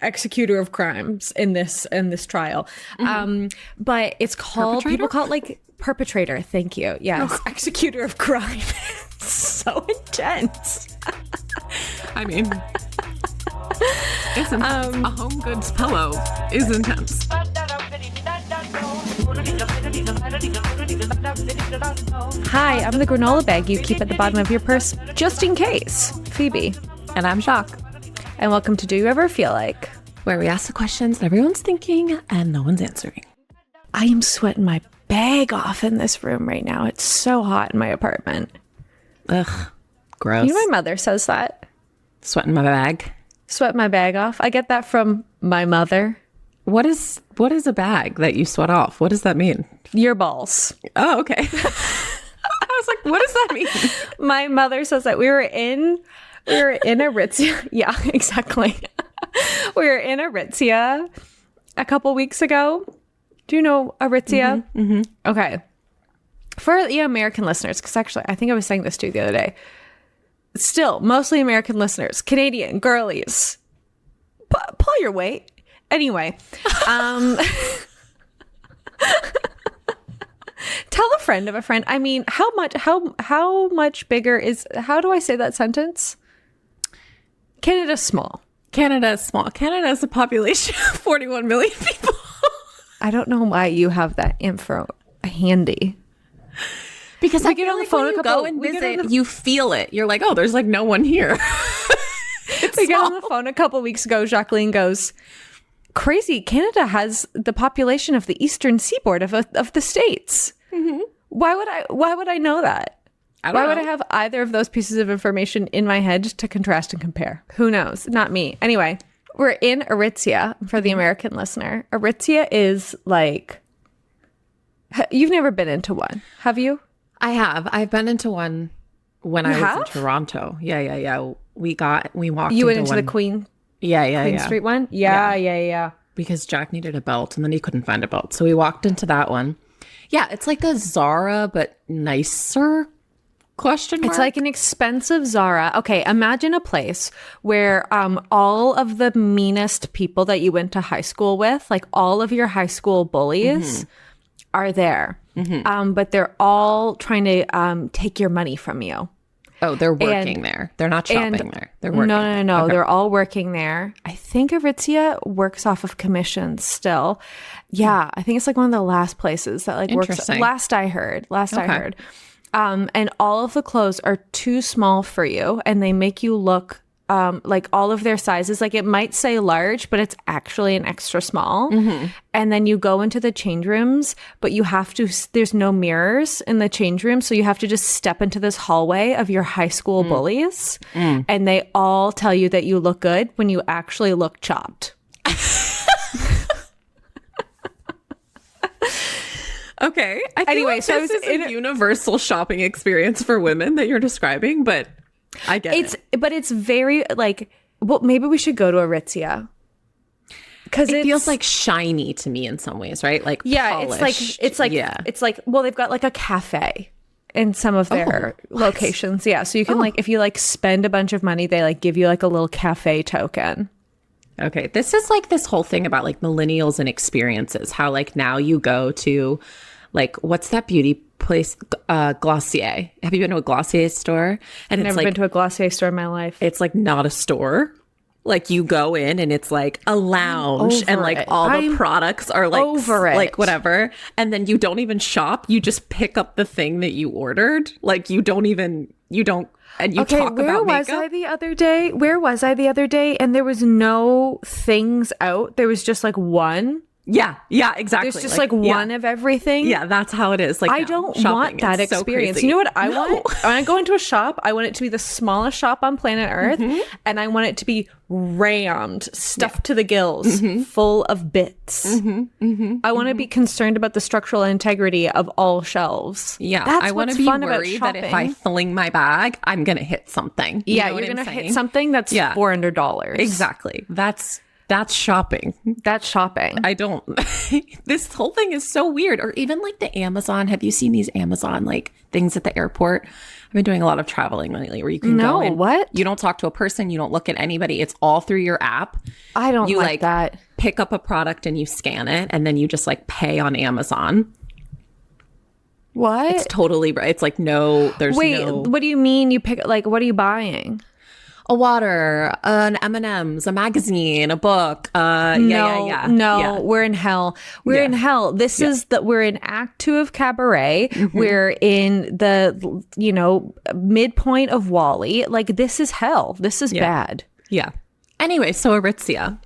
executor of crimes in this trial. But it's called, people call it like perpetrator. Thank you. Yes. Executor of crime. So intense. I mean, it's intense. A home goods pillow is intense. Hi, I'm the granola bag you keep at the bottom of your purse just in case. Phoebe. And I'm Jacques. And welcome to Do You Ever Feel Like? Where we ask the questions that everyone's thinking and no one's answering. I am sweating my bag off in this room right now. It's so hot in my apartment. Ugh, gross. You know, my mother says that. Sweating my bag. Sweat my bag off. I get that from my mother. What is a bag that you sweat off? What does that mean? Your balls. Oh, okay. I was like, what does that mean? My mother says that we were in Aritzia. Yeah, exactly. We were in Aritzia a couple weeks ago. Do you know Aritzia? Mm-hmm. Okay. For the American listeners, because actually I think I was saying this to you the other day. Still, mostly American listeners, Canadian, girlies. Pull your weight. Anyway, tell a friend of a friend. I mean, how much bigger is, how do I say that sentence? Canada's small. Canada is small. Canada has a population of 41 million people. I don't know why you have that info handy. Because we get on the phone a couple. Go and visit, you feel it. You're like, oh, there's like no one here. We get on the phone a couple weeks ago. Jacqueline goes, crazy. Canada has the population of the eastern seaboard of the States. Mm-hmm. Why would I know that? Why would I have either of those pieces of information in my head to contrast and compare? Who knows? Not me. Anyway, we're in Aritzia for the American listener. Aritzia is like, you've never been into one, have you? I have. I've been into one when I was in Toronto. Yeah. We walked. You went into the Queen. Queen Street one? Yeah. Because Jack needed a belt and then he couldn't find a belt. So we walked into that one. Yeah, it's like a Zara, but nicer, question mark. It's like an expensive Zara. Okay, imagine a place where all of the meanest people that you went to high school with, like all of your high school bullies, are there. Mm-hmm. But they're all trying to take your money from you. Oh, they're working there. They're not shopping there. They're working. No. Okay. They're all working there. I think Aritzia works off of commissions still. Yeah, I think it's like one of the last places that like works. Last I heard. And all of the clothes are too small for you, and they make you look like all of their sizes. Like it might say large, but it's actually an extra small. Mm-hmm. And then you go into the change rooms, but you have to, there's no mirrors in the change room. So you have to just step into this hallway of your high school bullies. And they all tell you that you look good when you actually look chopped. Okay. Anyway, so this is a universal shopping experience for women that you're describing, but I get it. But it's very like, well, maybe we should go to Aritzia. Because it feels like shiny to me in some ways, right? Like polished. It's like, well, they've got like a cafe in some of their locations. Yeah. So you can like, if you like spend a bunch of money, they like give you like a little cafe token. Okay. This is like this whole thing about like millennials and experiences. How like now you go to like, what's that beauty place? Glossier. Have you been to a Glossier store? And I've never been to a Glossier store in my life. It's like not a store. Like you go in and it's like a lounge and like all the products are like like whatever. And then you don't even shop. You just pick up the thing that you ordered. Like you don't and you talk about makeup. Where was I the other day? And there was no things out. There was just like one. Yeah, exactly. There's just like one of everything. Yeah, that's how it is. Like I don't want that experience. You know what I want? When I go into a shop, I want it to be the smallest shop on planet Earth, and I want it to be rammed, stuffed to the gills, full of bits. I want to be concerned about the structural integrity of all shelves. Yeah, that's I want to be worried that if I fling my bag, I'm going to hit something. You're going to hit something that's $400. Exactly. That's shopping. That's shopping. I don't. This whole thing is so weird. Or even like the Amazon. Have you seen these Amazon like things at the airport? I've been doing a lot of traveling lately where you can go in. What? You don't talk to a person. You don't look at anybody. It's all through your app. I don't like that. Pick up a product and you scan it and then you just like pay on Amazon. What? It's totally right. It's like Wait, what do you mean you pick, like, what are you buying? A water, an M&M's, a magazine, a book. No, we're in hell. We're in hell. We're in Act 2 of Cabaret. Mm-hmm. We're in the, midpoint of Wall-E. Like, this is hell. This is bad. Yeah. Anyway, so Aritzia.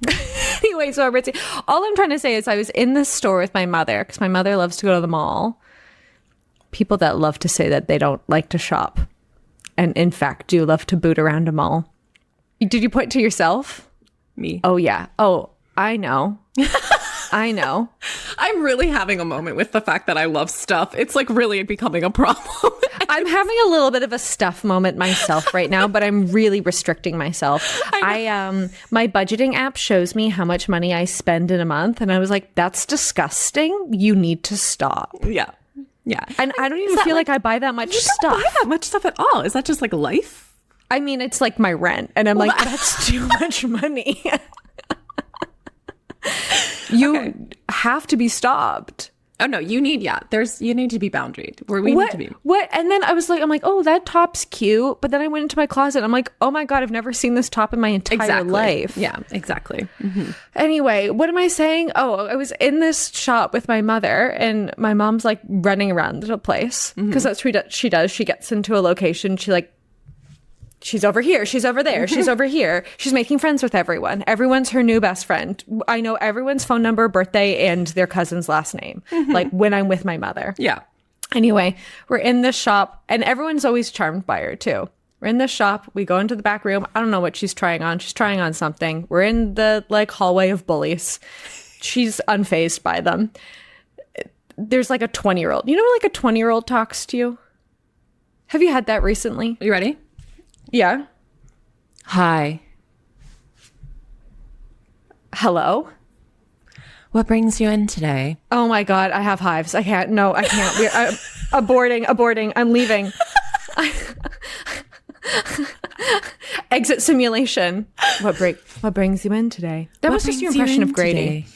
All I'm trying to say is I was in this store with my mother because my mother loves to go to the mall. People that love to say that they don't like to shop and in fact do love to boot around a mall. Did you point to yourself? Me. Oh, yeah. Oh, I know. I know. I'm really having a moment with the fact that I love stuff. It's like really becoming a problem. I'm having a little bit of a stuff moment myself right now, but I'm really restricting myself. My budgeting app shows me how much money I spend in a month. And I was like, that's disgusting. You need to stop. Yeah. Yeah. And I don't even feel like I buy that much stuff. You don't buy that much stuff at all. Is that just like life? I mean, it's like my rent. And I'm like, that's too much money. You have to be stopped. Oh no, you need to be boundaried. We need to be. What? And then I'm like, oh, that top's cute. But then I went into my closet. I'm like, oh my God, I've never seen this top in my entire life. Yeah, exactly. Mm-hmm. Anyway, what am I saying? Oh, I was in this shop with my mother and my mom's like running around the place because that's what she does. She gets into a location. She's over here. She's over there. She's over here. She's making friends with everyone. Everyone's her new best friend. I know everyone's phone number, birthday, and their cousin's last name. Like when I'm with my mother. Yeah. Anyway, we're in this shop and everyone's always charmed by her too. We're in this shop. We go into the back room. I don't know what she's trying on. She's trying on something. We're in the hallway of bullies. She's unfazed by them. There's like a 20-year-old. You know, like a 20-year-old talks to you. Have you had that recently? Are you ready? Yeah. Hi. Hello? What brings you in today? Oh my God, I have hives. I can't. No, I can't. Aborting. I'm leaving. Exit simulation. What brings you in today? That was just your impression of Grady. Today?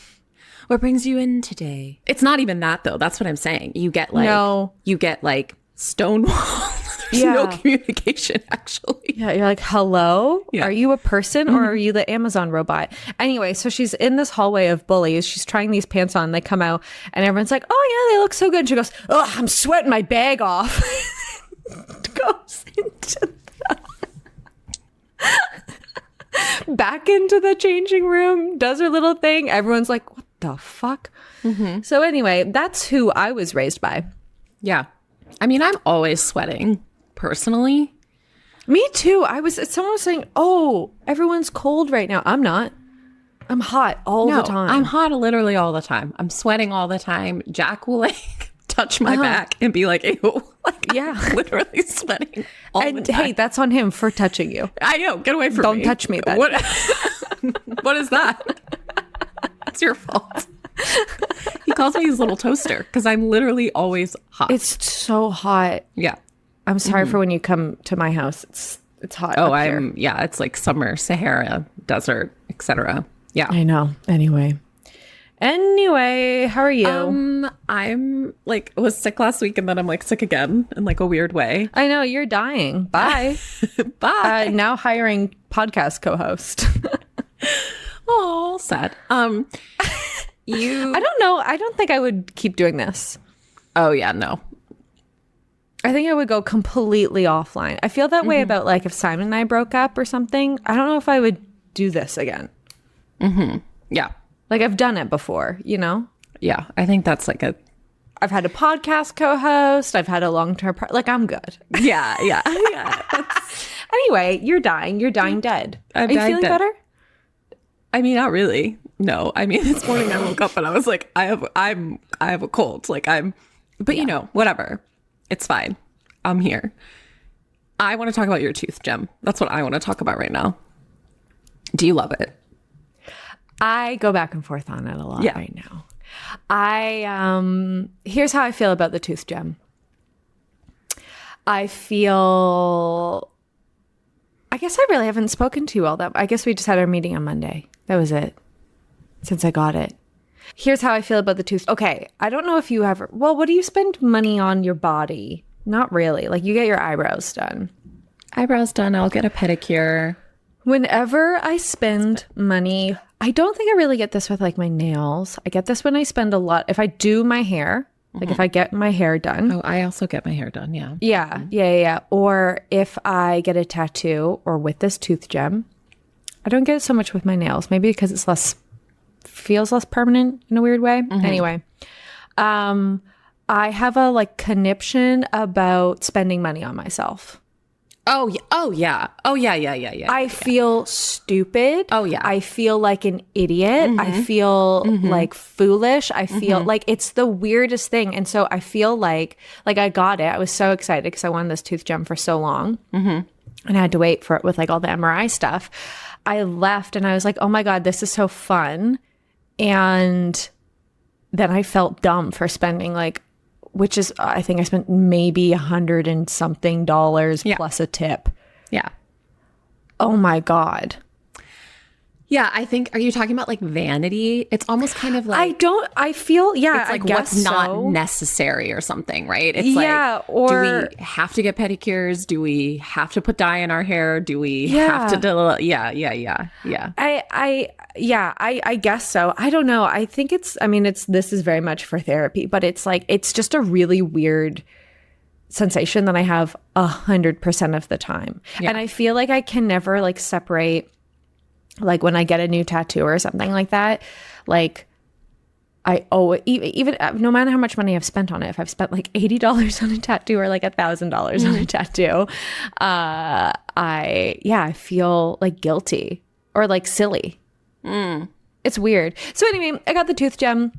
What brings you in today? It's not even that though. That's what I'm saying. You get like stonewall. There's no communication, actually. Yeah, you're like, hello? Yeah. Are you a person or are you the Amazon robot? Anyway, so she's in this hallway of bullies. She's trying these pants on. They come out and everyone's like, oh, yeah, they look so good. And she goes, oh, I'm sweating my bag off. Goes into back into the changing room, does her little thing. Everyone's like, what the fuck? Mm-hmm. So anyway, that's who I was raised by. Yeah. I mean, I'm always sweating. Personally, me too. Someone was saying, oh, everyone's cold right now. I'm not. I'm hot all the time. I'm hot literally all the time. I'm sweating all the time. Jack will like touch my back and be like, ew. Like, yeah, I'm literally sweating all the time. Hey, that's on him for touching you. I know. Get away from me. Don't touch me then. What is that? It's your fault. He calls me his little toaster because I'm literally always hot. It's so hot. Yeah. I'm sorry for when you come to my house. It's hot. Oh, it's like summer, Sahara, desert, etc. Yeah. I know. Anyway, how are you? I'm like was sick last week and then I'm like sick again in like a weird way. I know, you're dying. Bye. Bye. Now hiring podcast co-host. Oh, sad. I don't know. I don't think I would keep doing this. Oh yeah, no. I think I would go completely offline. I feel that way about like if Simon and I broke up or something. I don't know if I would do this again. Mm-hmm. Yeah. Like I've done it before, you know? Yeah. I think that's like I've had a podcast co-host. I've had a long-term like I'm good. Yeah. Anyway, you're dying. You're dying dead. Are you feeling better? I mean, not really. No. I mean, this morning I woke up and I was like, I have a cold. Like you know, whatever. It's fine. I'm here. I want to talk about your tooth, Gem. That's what I want to talk about right now. Do you love it? I go back and forth on it a lot right now. Here's how I feel about the tooth gem. I feel, I guess I really haven't spoken to you all that. I guess we just had our meeting on Monday. That was it. Since I got it. Here's how I feel about the tooth. Okay, I don't know if you ever, well, what do you spend money on your body? Not really. Like you get your eyebrows done. Eyebrows done. I'll get a pedicure. Whenever I spend money, I don't think I really get this with like my nails. I get this when I spend a lot. If I do my hair, like if I get my hair done. Oh, I also get my hair done. Yeah. Yeah. Or if I get a tattoo or with this tooth gem. I don't get it so much with my nails. Maybe because it's feels less permanent in a weird way. Anyway, I have a like conniption about spending money on myself. Oh yeah. I feel stupid. Oh yeah. I feel like an idiot. I feel like foolish. I feel like it's the weirdest thing. And so I feel like I got it. I was so excited because I wanted this tooth gem for so long. And I had to wait for it with like all the MRI stuff. I left and I was like, oh my God, this is so fun. And then I felt dumb for spending like, which is, I think I spent maybe $100 and something plus a tip. Yeah. Oh my God. Yeah, I think, are you talking about like vanity? It's almost kind of like, I feel, yeah, it's like I guess what's not so. necessary or something, right? It's or do we have to get pedicures? Do we have to put dye in our hair? Do we have to yeah. I guess so. I don't know. I think this is very much for therapy, but it's like, it's just a really weird sensation that I have 100% of the time. Yeah. And I feel like I can never like separate, like when I get a new tattoo or something like that, like I owe it, even no matter how much money I've spent on it. If I've spent like $80 on a tattoo or like $1,000 on a tattoo, I feel like guilty or like silly. It's weird. So anyway, I got the tooth gem.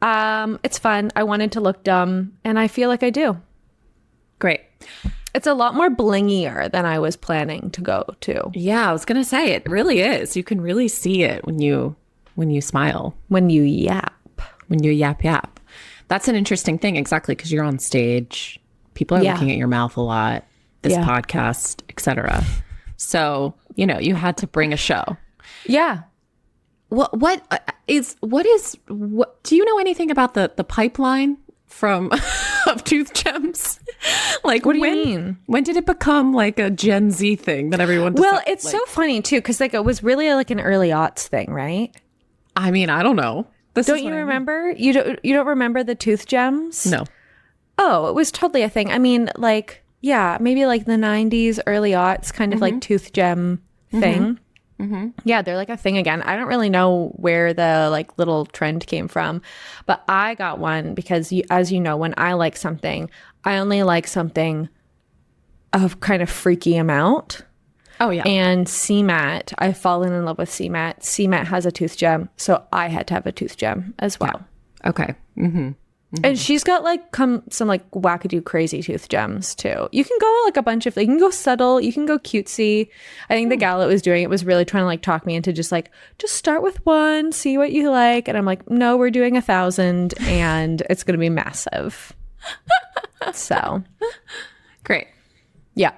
It's fun. I wanted to look dumb and I feel like I do. Great. It's a lot more blingier than I was planning to go to. Yeah, I was going to say, it really is. You can really see it when you smile. When you yap. When you yap. That's an interesting thing, exactly, because you're on stage. People are looking at your mouth a lot, this podcast, etc. So, you had to bring a show. Yeah. What do you know anything about the pipeline of tooth gems? Like, what do you mean? When did it become like a Gen Z thing that everyone it's so funny too, because like it was really like an early aughts thing, right? I mean, I don't know. Don't you remember? You don't remember the tooth gems? No. Oh, it was totally a thing. I mean, like, yeah, maybe like the 90s, early aughts kind of like tooth gem thing. Yeah, they're like a thing again. I don't really know where the like little trend came from, but I got one because as you know, when I like something, I only like something of kind of freaky amount. Oh yeah. And CMAT, I've fallen in love with CMAT. CMAT has a tooth gem, so I had to have a tooth gem as well. Yeah. Okay. And she's got like some like wackadoo crazy tooth gems too. You can go like a bunch of, you can go subtle, you can go cutesy. I think the gal that was doing it was really trying to like talk me into just start with one, see what you like. And I'm like, no, we're doing 1,000 and it's going to be massive. So great. Yeah.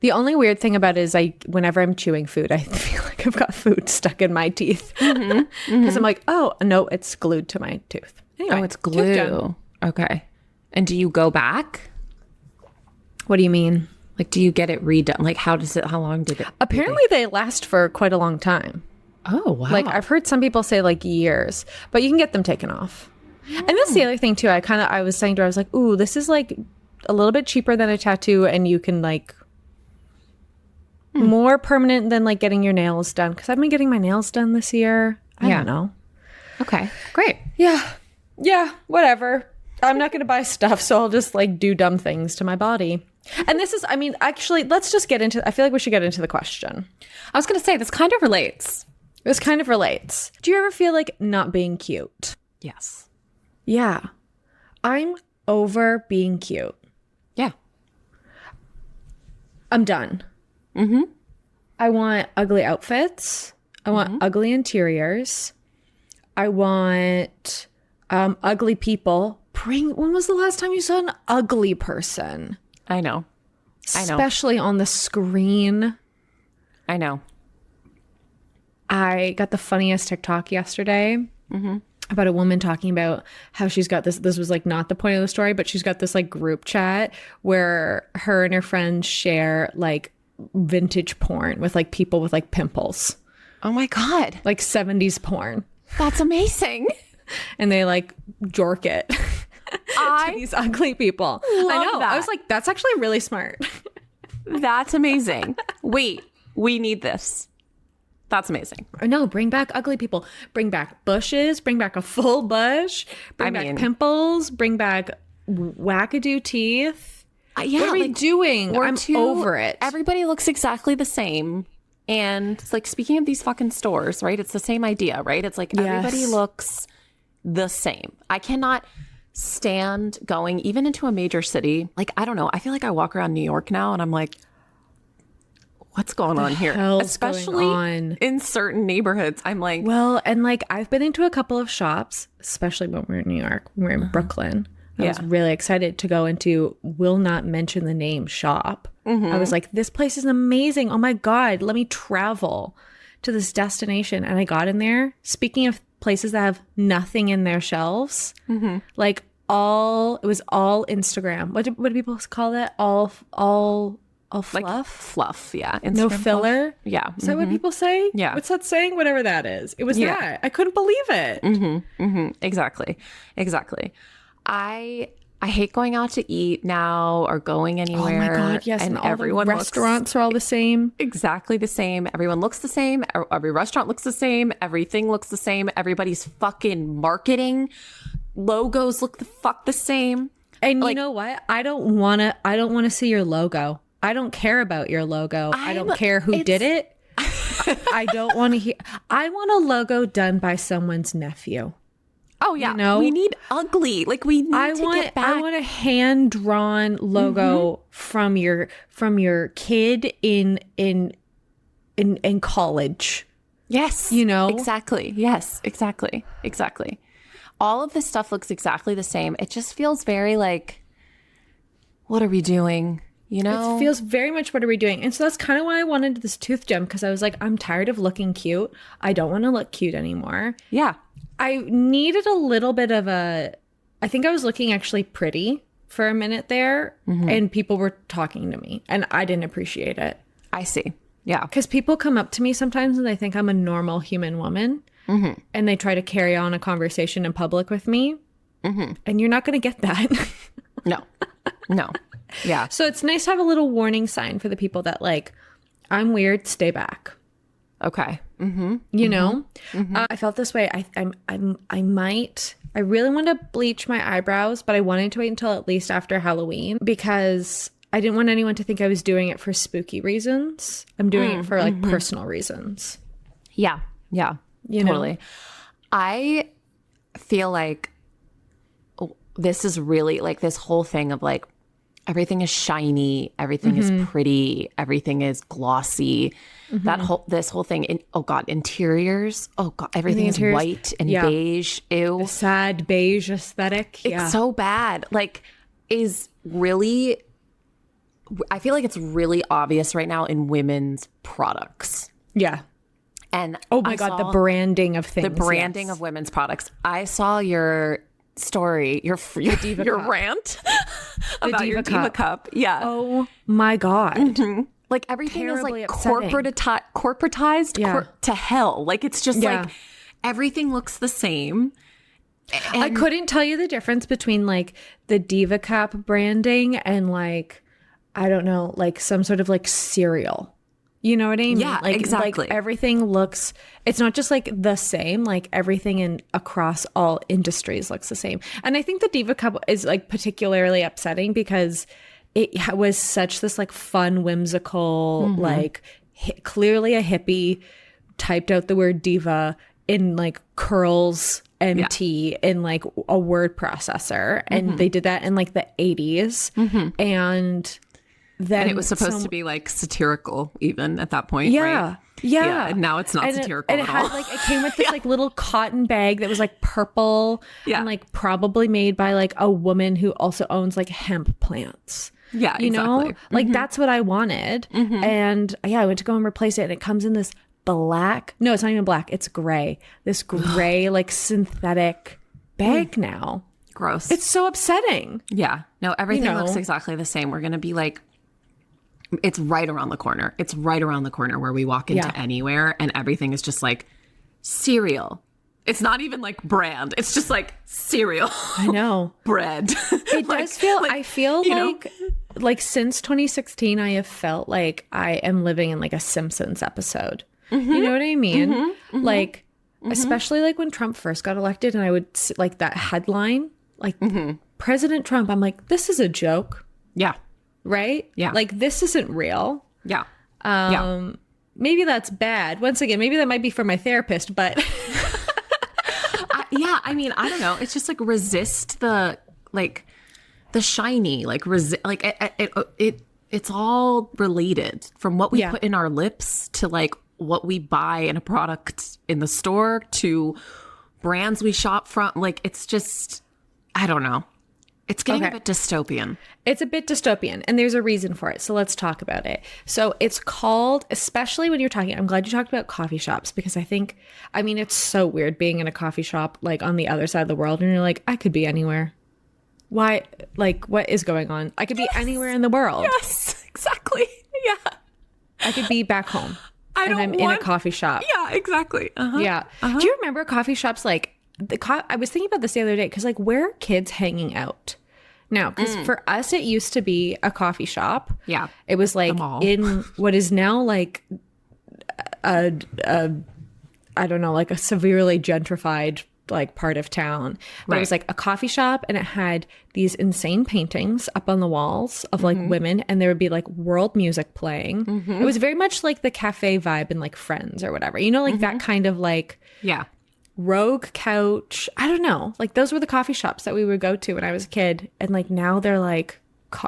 The only weird thing about it is whenever I'm chewing food, I feel like I've got food stuck in my teeth. Because I'm like, oh, no, it's glued to my tooth. Anyway, oh, it's glue. Okay. And do you go back? What do you mean? Like, do you get it redone? Like, how long did it? Apparently they last for quite a long time. Oh, wow. Like, I've heard some people say like years, but you can get them taken off. And that's the other thing too. I was saying to her, I was like, ooh, this is like a little bit cheaper than a tattoo and you can like more permanent than like getting your nails done. Because I've been getting my nails done this year. I don't know. Okay, great. Yeah, whatever. I'm not going to buy stuff, so I'll just like do dumb things to my body. And this is, actually, let's just get into, I feel like we should get into the question. I was going to say, this kind of relates. This kind of relates. Do you ever feel like not being cute? Yes. Yeah. I'm over being cute. Yeah. I'm done. I want ugly outfits. I want ugly interiors. I want ugly people. When was the last time you saw an ugly person? I know. especially on the screen. I know. I got the funniest TikTok yesterday about a woman talking about how she's got this was like not the point of the story, but she's got this like group chat where her and her friends share like vintage porn with like people with like pimples. Oh my God. Like 70s porn. That's amazing. And they like jork it to these ugly people. I know. That. I was like, that's actually really smart. That's amazing. Wait, we need this. That's amazing. No, bring back ugly people. Bring back bushes. Bring back a full bush. Bring back pimples. Bring back wackadoo teeth. Yeah, what are we doing? I'm over it. Everybody looks exactly the same. And it's like, speaking of these fucking stores, right? It's the same idea, right? It's like everybody looks the same. I cannot stand going even into a major city. Like, I don't know. I feel like I walk around New York now and I'm like, what's going on here? Especially in certain neighborhoods. I'm like, well, and like I've been into a couple of shops, especially when we're in New York, when we're in Brooklyn. I was really excited to go into, will not mention the name shop. I was like, this place is amazing. Oh my God, let me travel to this destination. And I got in there. Speaking of places that have nothing in their shelves, like it was all Instagram. What do people call that? All fluff? Like fluff, yeah. Instagram no filler? Fluff. Yeah. Is that what people say? Yeah. What's that saying? Whatever that is. It was that. I couldn't believe it. Exactly. I hate going out to eat now or going anywhere. Oh my God, yes. And everyone restaurants are all the same. Exactly the same. Everyone looks the same. Every restaurant looks the same. Everything looks the same. Everybody's fucking marketing logos look the same. And you know what? I don't want to see your logo. I don't care about your logo. I don't care who did it. I don't want to hear. I want a logo done by someone's nephew. Oh yeah, you know? We need ugly. Like we need to get back. I want a hand drawn logo from your kid in college. Yes, you know exactly. Yes, exactly. All of this stuff looks exactly the same. It just feels very like, what are we doing? You know, it feels very much what are we doing? And so that's kind of why I wanted this tooth gem, because I was like, I'm tired of looking cute. I don't want to look cute anymore. Yeah. I needed a little bit of I think I was looking actually pretty for a minute there, and people were talking to me and I didn't appreciate it. I see. Yeah. Because people come up to me sometimes and they think I'm a normal human woman, and they try to carry on a conversation in public with me. And you're not going to get that. No. Yeah. So it's nice to have a little warning sign for the people that like, I'm weird, stay back. Okay. You know, I felt this way. I really want to bleach my eyebrows, but I wanted to wait until at least after Halloween because I didn't want anyone to think I was doing it for spooky reasons. I'm doing it for like personal reasons. Yeah. Yeah. Totally. I feel like this is really like this whole thing of like, everything is shiny, everything is pretty, everything is glossy. This whole thing, interiors. Oh God, everything is white and beige. Ew. The sad beige aesthetic. It's so bad. Like, is really, I feel like it's really obvious right now in women's products. Yeah. And oh my God, the branding of things. The branding of women's products. I saw your story, your rant about your Diva Cup. Yeah. Oh my God. Like everything terribly is like corporatized to hell. Like it's just like everything looks the same. And I couldn't tell you the difference between like the Diva Cup branding and like, I don't know, like some sort of like cereal. You know what I mean? Yeah, like, exactly. Like everything looks, it's not just like the same, like everything across all industries looks the same. And I think the Diva Cup is like particularly upsetting because it was such this like fun, whimsical, like clearly a hippie typed out the word diva in like curls MT in like a word processor. And they did that in like the 80s. And then it was supposed to be like satirical even at that point, right? Yeah. And now it's not satirical and it had like, it came with this like little cotton bag that was like purple and like probably made by like a woman who also owns like hemp plants. Yeah, you know, like that's what I wanted. And I went to go and replace it, and it comes in this black. No, it's not even black. It's gray. This gray, like synthetic bag now. Gross. It's so upsetting. Yeah. No, everything looks exactly the same. We're going to be like, it's right around the corner. It's right around the corner where we walk into anywhere, and everything is just like cereal. It's not even like brand. It's just like cereal. I know. Bread. It does feel, I feel like since 2016, I have felt like I am living in like a Simpsons episode. You know what I mean? Like, especially like when Trump first got elected, and I would see, like, that headline, like President Trump, I'm like, this is a joke. Yeah. Right? Yeah. Like, this isn't real. Yeah. Maybe that's bad. Once again, maybe that might be for my therapist, but I mean, I don't know. It's just like resist the shiny, like it's all related, from what we put in our lips to like what we buy in a product in the store to brands we shop from. Like, it's just, I don't know. It's getting a bit dystopian. It's a bit dystopian, and there's a reason for it. So let's talk about it. So it's called, especially when you're talking, I'm glad you talked about coffee shops, because I mean, it's so weird being in a coffee shop, like on the other side of the world, and you're like, I could be anywhere. Why? Like, what is going on? I could be anywhere in the world. Yes, exactly. Yeah. I could be back home. I'm in a coffee shop. Yeah, exactly. Yeah. Do you remember coffee shops? Like, I was thinking about this the other day, because like, where are kids hanging out? No, because for us, it used to be a coffee shop. Yeah. It was like in what is now like I don't know, like a severely gentrified like part of town. But it was like a coffee shop, and it had these insane paintings up on the walls of like women, and there would be like world music playing. It was very much like the cafe vibe in like Friends or whatever. You know, like that kind of like rogue couch. I don't know. Like, those were the coffee shops that we would go to when I was a kid. And like, now they're like,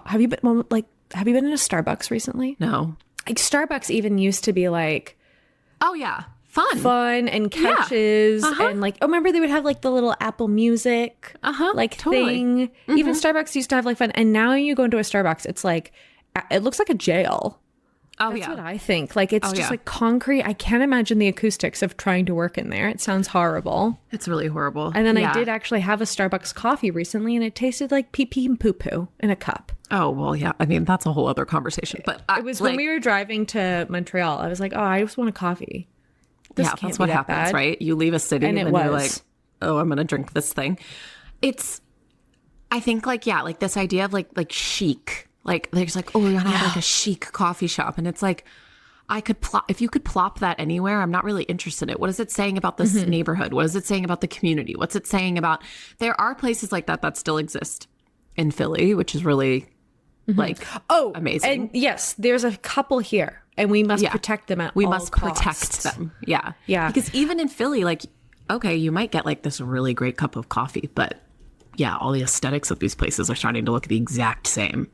have you been in a Starbucks recently? No. Like, Starbucks even used to be like, oh yeah, fun and couches and like, remember they would have like the little Apple Music like thing. Even Starbucks used to have like fun. And now you go into a Starbucks, it's like, it looks like a jail. That's what I think. Like, it's just like concrete. I can't imagine the acoustics of trying to work in there. It sounds horrible. It's really horrible. And then I did actually have a Starbucks coffee recently, and it tasted like pee-pee and poo-poo in a cup. Oh, well, yeah. I mean, that's a whole other conversation. But it was when we were driving to Montreal. I was like, oh, I just want a coffee. This can't that's be what that happens, bad. right? You leave a city and then you're like, oh, I'm going to drink this thing. I think like, like this idea of like chic. Like, there's like, oh, we're gonna have like a chic coffee shop. And it's like, if you could plop that anywhere, I'm not really interested in it. What is it saying about this neighborhood? What is it saying about the community? What's it saying about, there are places like that still exist in Philly, which is really like, amazing. And yes, there's a couple here, and we must protect them at all costs. Protect them. Yeah. Yeah. Because even in Philly, like, okay, you might get like this really great cup of coffee, but yeah, all the aesthetics of these places are starting to look the exact same.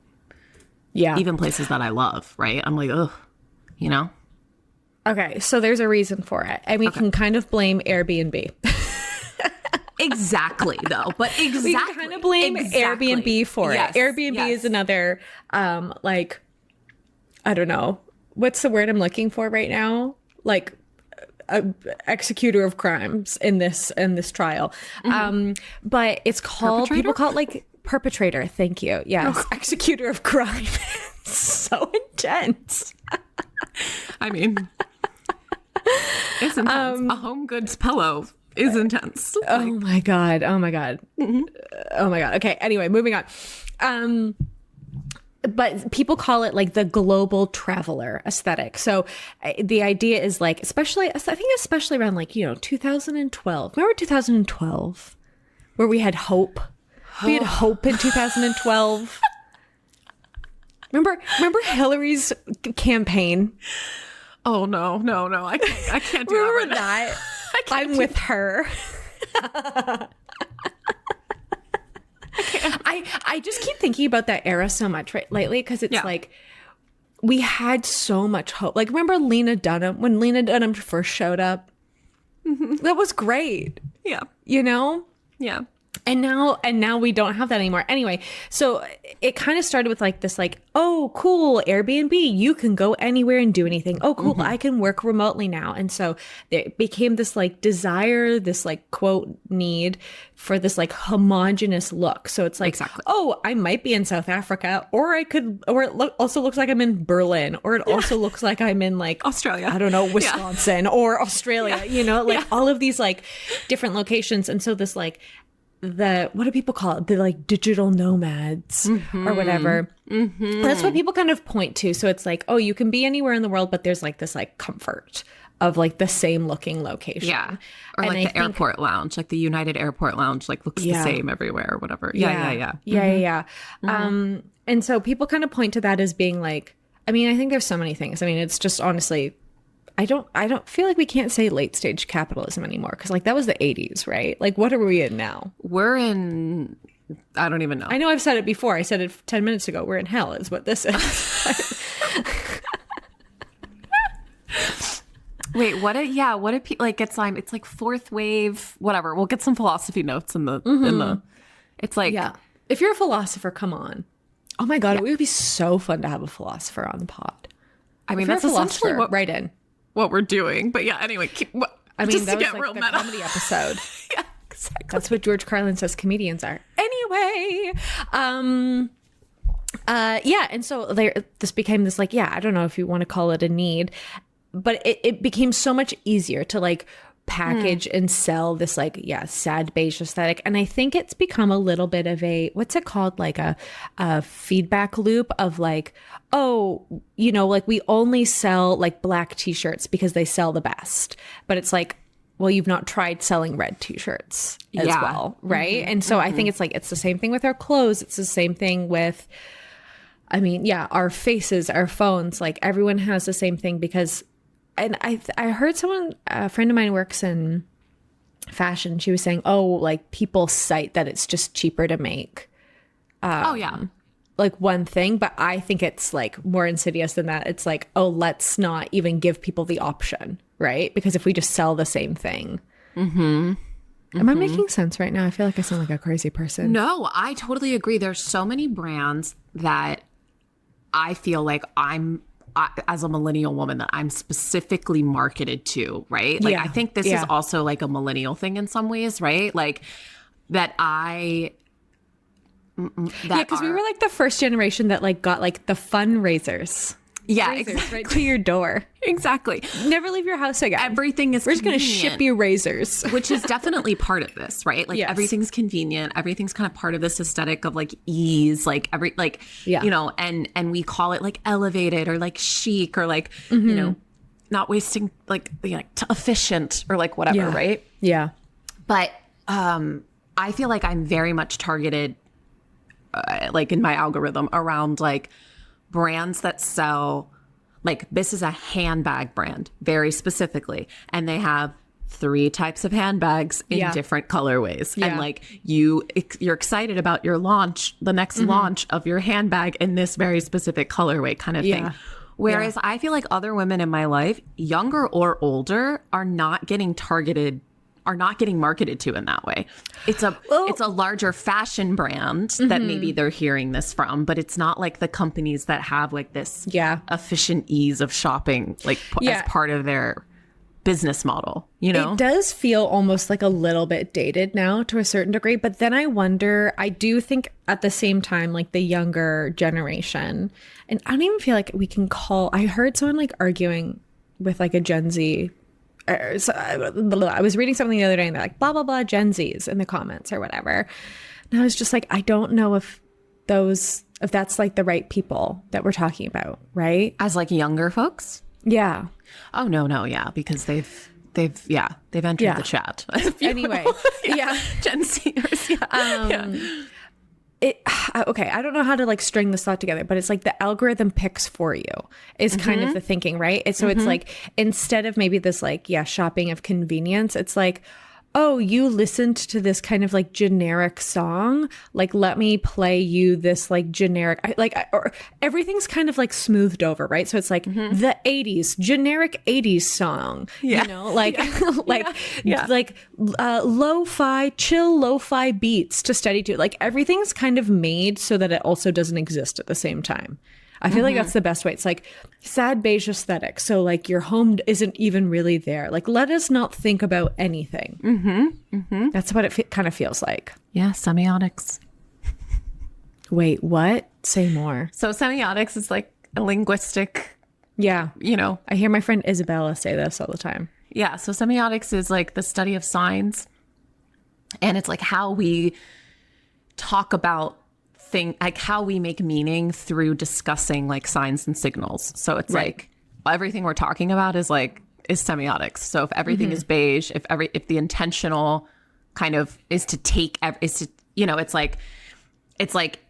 Yeah. Even places that I love, right? I'm like, ugh, you know? Okay, so there's a reason for it. And we can kind of blame Airbnb. Exactly, though. But exactly. We can kind of blame Airbnb for it. Airbnb is another, like, I don't know. What's the word I'm looking for right now? Like, a executor of crimes in this trial. But it's called, people call it like, perpetrator, thank you. Yes, executor of crime. So intense. I mean, it's intense. A home goods pillow is intense. Oh my god. Oh my god. Oh my god. Okay. Anyway, moving on. But people call it like the global traveler aesthetic. So the idea is like, especially around like, 2012. Remember 2012, where we had hope. We had hope in 2012. Remember Hillary's campaign? Oh no! I can't do remember that. I'm with her. I just keep thinking about that era so much lately, because it's like we had so much hope. Like, remember Lena Dunham, when Lena Dunham first showed up? That was great. Yeah. You know? Yeah. And now we don't have that anymore. Anyway, so it kind of started with like this, like, oh, cool, Airbnb, you can go anywhere and do anything. Oh, cool, I can work remotely now. And so it became this like desire, this like quote need for this like homogenous look. So it's like, oh, I might be in South Africa, or I could, or it also looks like I'm in Berlin, or it also looks like I'm in like Australia, I don't know, Wisconsin or Australia, you know, like all of these like different locations. And so this like, what do people call it? The like digital nomads or whatever. That's what people kind of point to. So it's like, oh, you can be anywhere in the world, but there's like this like comfort of like the same looking location. Yeah. Or and like the airport lounge, like the United Airport Lounge, like looks the same everywhere or whatever. Yeah. And so people kind of point to that as being like, I mean, I think there's so many things. I mean, it's just honestly, I don't feel like we can't say late stage capitalism anymore, because like that was the 80s, right? Like what are we in now? We're in, I don't even know. I know I've said it before. I said it 10 minutes ago. We're in hell is what this is. Wait, what do people like? It's like fourth wave, whatever. We'll get some philosophy notes in the. It's like, yeah. If you're a philosopher, come on. Oh my God, it would be so fun to have a philosopher on the pod. I mean, that's essentially what we're doing. But yeah, anyway, that was like the comedy episode. Yeah, exactly. That's what George Carlin says comedians are. Anyway, and so this became this like, I don't know if you want to call it a need, but it became so much easier to like package and sell this like sad beige aesthetic. And I think it's become a little bit of a, what's it called, like a feedback loop of like, oh, you know, like we only sell like black t-shirts because they sell the best, but it's like, well, you've not tried selling red t-shirts as well, right? And so I think it's like, it's the same thing with our clothes, it's the same thing with, I mean, our faces, our phones, like everyone has the same thing. Because and I heard someone, a friend of mine works in fashion. She was saying, oh, like people cite that it's just cheaper to make. Like one thing, but I think it's like more insidious than that. It's like, oh, let's not even give people the option, right? Because if we just sell the same thing. Am I making sense right now? I feel like I sound like a crazy person. No, I totally agree. There's so many brands that I feel like as a millennial woman that I'm specifically marketed to, right? Like, I think this is also like a millennial thing in some ways, right? Like that because we were like the first generation that like got like the fundraisers. Yeah, exactly. Right to your door. Exactly. Never leave your house again. Everything is We're just going to ship you razors. Which is definitely part of this, right? Like everything's convenient. Everything's kind of part of this aesthetic of like ease, like you know, and we call it like elevated or like chic or like, you know, not wasting like efficient or like whatever, right? Yeah. But I feel like I'm very much targeted like in my algorithm around like brands that sell, like this is a handbag brand very specifically, and they have 3 types of handbags in different colorways, and like you're excited about your launch, the next launch of your handbag in this very specific colorway kind of thing. Whereas I feel like other women in my life, younger or older, are not getting marketed to in that way. It's a larger fashion brand that maybe they're hearing this from, but it's not like the companies that have like this efficient ease of shopping like as part of their business model, you know? It does feel almost like a little bit dated now to a certain degree, but then I wonder, I do think at the same time, like the younger generation, and I don't even feel like we can call, I heard someone like arguing with like a Gen Z. So I was reading something the other day and they're like, blah, blah, blah, Gen Zs in the comments or whatever. And I was just like, I don't know if that's like the right people that we're talking about, right? As like younger folks? Yeah. Oh, no. Yeah. Because they've entered the chat. Anyway. Gen Zers. Okay, I don't know how to like string this thought together, but it's like the algorithm picks for you is kind of the thinking, right? So it's like, instead of maybe this like, shopping of convenience, it's like, oh, you listened to this kind of like generic song. Like, let me play you this like generic, or everything's kind of like smoothed over, right? So it's like the 80s, generic 80s song, you know, like, like lo-fi, chill lo-fi beats to study to. Like everything's kind of made so that it also doesn't exist at the same time. I feel like that's the best way. It's like sad beige aesthetic. So like your home isn't even really there. Like let us not think about anything. That's what it kind of feels like. Yeah, semiotics. Wait, what? Say more. So semiotics is like a linguistic. Yeah. You know. I hear my friend Isabella say this all the time. Yeah. So semiotics is like the study of signs. And it's like how we talk about like how we make meaning through discussing like signs and signals. So it's like everything we're talking about is semiotics. So if everything is beige, if the intentional kind of is to take you know, it's like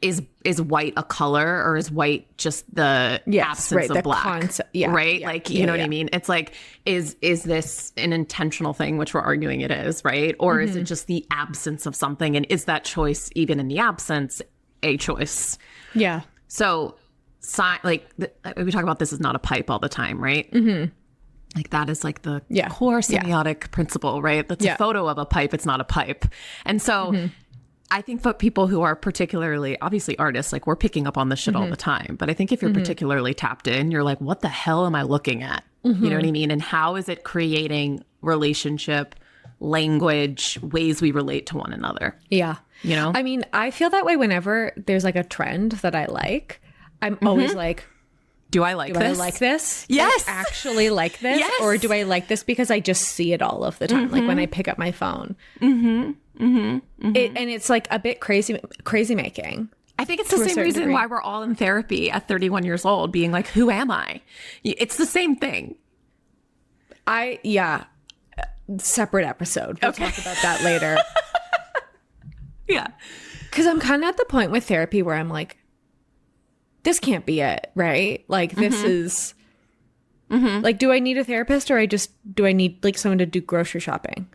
is white a color or is white just the absence of black? Right? Like, you know what I mean? It's like, is this an intentional thing, which we're arguing it is, right? Or is it just the absence of something? And is that choice, even in the absence, a choice? Yeah. So we talk about this is not a pipe all the time, right? Like that is like the core semiotic principle, right? That's a photo of a pipe. It's not a pipe. And so I think for people who are particularly, obviously artists, like we're picking up on this shit all the time. But I think if you're particularly tapped in, you're like, what the hell am I looking at? You know what I mean? And how is it creating relationship, language, ways we relate to one another? Yeah. You know? I mean, I feel that way whenever there's like a trend that I like. I'm always like, do I like this? Yes. Do I actually like this? Yes. Or do I like this because I just see it all of the time? Like when I pick up my phone. And it's like a bit crazy making. I think it's the same reason why we're all in therapy at 31 years old being like, who am I? It's the same thing. Separate episode. We'll talk about that later. Yeah. Because I'm kind of at the point with therapy where I'm like, this can't be it, right? Like this is like, do I need a therapist or do I need like someone to do grocery shopping?